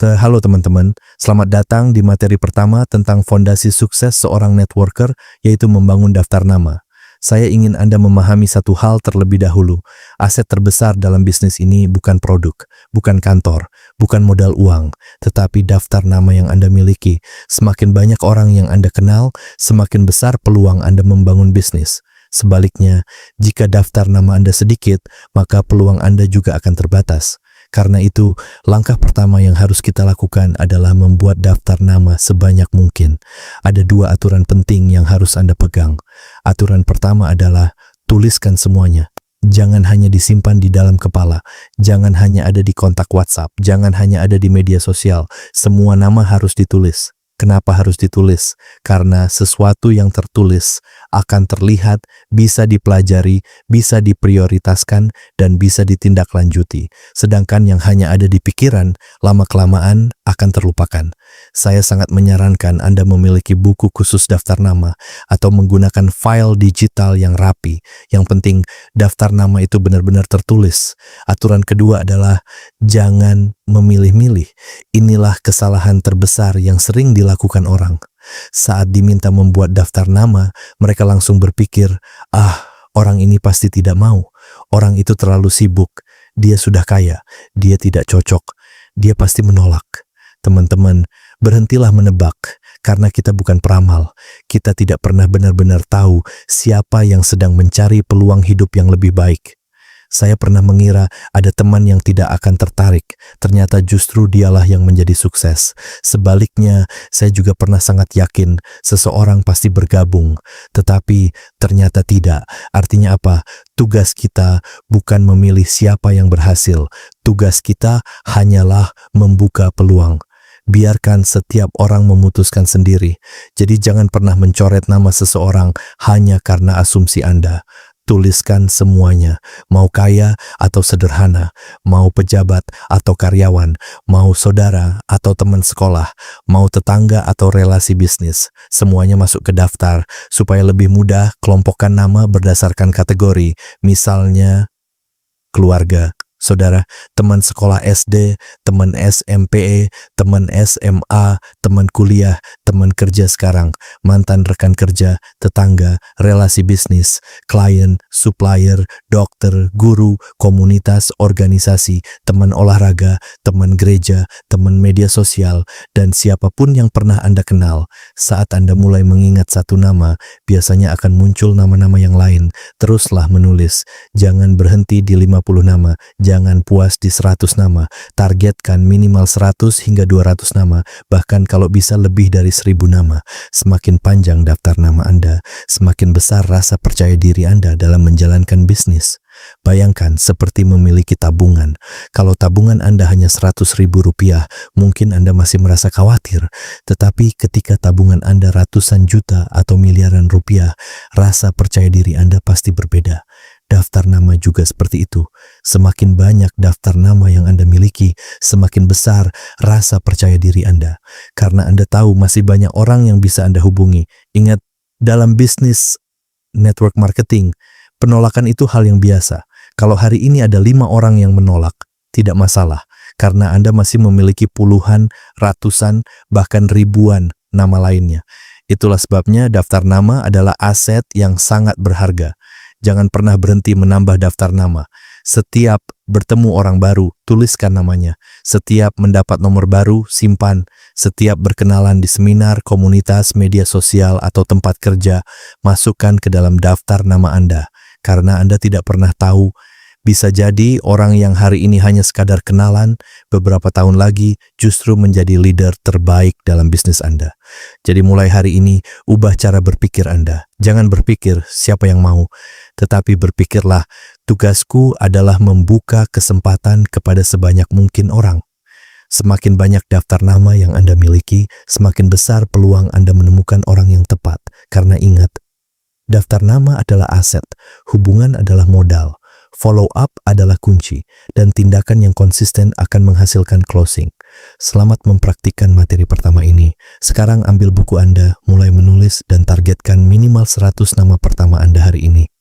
Halo teman-teman, selamat datang di materi pertama tentang fondasi sukses seorang networker, yaitu membangun daftar nama. Saya ingin Anda memahami satu hal terlebih dahulu. Aset terbesar dalam bisnis ini bukan produk, bukan kantor, bukan modal uang, tetapi daftar nama yang Anda miliki. Semakin banyak orang yang Anda kenal, semakin besar peluang Anda membangun bisnis. Sebaliknya, jika daftar nama Anda sedikit, maka peluang Anda juga akan terbatas. Karena itu, langkah pertama yang harus kita lakukan adalah membuat daftar nama sebanyak mungkin. Ada dua aturan penting yang harus Anda pegang. Aturan pertama adalah tuliskan semuanya. Jangan hanya disimpan di dalam kepala. Jangan hanya ada di kontak WhatsApp. Jangan hanya ada di media sosial. Semua nama harus ditulis. Kenapa harus ditulis? Karena sesuatu yang tertulis akan terlihat, bisa dipelajari, bisa diprioritaskan, dan bisa ditindaklanjuti. Sedangkan yang hanya ada di pikiran, lama-kelamaan akan terlupakan. Saya sangat menyarankan Anda memiliki buku khusus daftar nama atau menggunakan file digital yang rapi. Yang penting, daftar nama itu benar-benar tertulis. Aturan kedua adalah jangan memilih-milih. Inilah kesalahan terbesar yang sering dilakukan orang. Saat diminta membuat daftar nama, mereka langsung berpikir, orang ini pasti tidak mau. Orang itu terlalu sibuk. Dia sudah kaya. Dia tidak cocok. Dia pasti menolak. Teman-teman, berhentilah menebak. Karena kita bukan peramal. Kita tidak pernah benar-benar tahu siapa yang sedang mencari peluang hidup yang lebih baik. Saya pernah mengira ada teman yang tidak akan tertarik. Ternyata justru dialah yang menjadi sukses. Sebaliknya, saya juga pernah sangat yakin seseorang pasti bergabung. Tetapi ternyata tidak. Artinya apa? Tugas kita bukan memilih siapa yang berhasil. Tugas kita hanyalah membuka peluang. Biarkan setiap orang memutuskan sendiri. Jadi jangan pernah mencoret nama seseorang hanya karena asumsi Anda. Tuliskan semuanya, mau kaya atau sederhana, mau pejabat atau karyawan, mau saudara atau teman sekolah, mau tetangga atau relasi bisnis. Semuanya masuk ke daftar supaya lebih mudah kelompokkan nama berdasarkan kategori. Misalnya keluarga, saudara, teman sekolah SD, teman SMP, teman SMA, teman kuliah, teman kerja sekarang, mantan rekan kerja, tetangga, relasi bisnis, klien, supplier, dokter, guru, komunitas, organisasi, teman olahraga, teman gereja, teman media sosial, dan siapapun yang pernah Anda kenal. Saat Anda mulai mengingat satu nama, biasanya akan muncul nama-nama yang lain. Teruslah menulis. Jangan berhenti di 50 nama. Jangan puas di 100 nama, targetkan minimal 100 hingga 200 nama, bahkan kalau bisa lebih dari 1000 nama. Semakin panjang daftar nama Anda, semakin besar rasa percaya diri Anda dalam menjalankan bisnis. Bayangkan seperti memiliki tabungan. Kalau tabungan Anda hanya 100.000 rupiah, mungkin Anda masih merasa khawatir. Tetapi ketika tabungan Anda ratusan juta atau miliaran rupiah, rasa percaya diri Anda pasti berbeda. Daftar nama juga seperti itu. Semakin banyak daftar nama yang Anda miliki, semakin besar rasa percaya diri Anda. Karena Anda tahu masih banyak orang yang bisa Anda hubungi. Ingat, dalam bisnis network marketing, penolakan itu hal yang biasa. Kalau hari ini ada 5 orang yang menolak, tidak masalah. Karena Anda masih memiliki puluhan, ratusan, bahkan ribuan nama lainnya. Itulah sebabnya daftar nama adalah aset yang sangat berharga. Jangan pernah berhenti menambah daftar nama. Setiap bertemu orang baru, tuliskan namanya. Setiap mendapat nomor baru, simpan. Setiap berkenalan di seminar, komunitas, media sosial, atau tempat kerja, masukkan ke dalam daftar nama Anda. Karena Anda tidak pernah tahu, bisa jadi orang yang hari ini hanya sekadar kenalan, beberapa tahun lagi justru menjadi leader terbaik dalam bisnis Anda. Jadi mulai hari ini, ubah cara berpikir Anda. Jangan berpikir siapa yang mau, tetapi berpikirlah, tugasku adalah membuka kesempatan kepada sebanyak mungkin orang. Semakin banyak daftar nama yang Anda miliki, semakin besar peluang Anda menemukan orang yang tepat. Karena ingat, daftar nama adalah aset, hubungan adalah modal. Follow up adalah kunci, dan tindakan yang konsisten akan menghasilkan closing. Selamat mempraktikkan materi pertama ini. Sekarang ambil buku Anda, mulai menulis dan targetkan minimal 100 nama pertama Anda hari ini.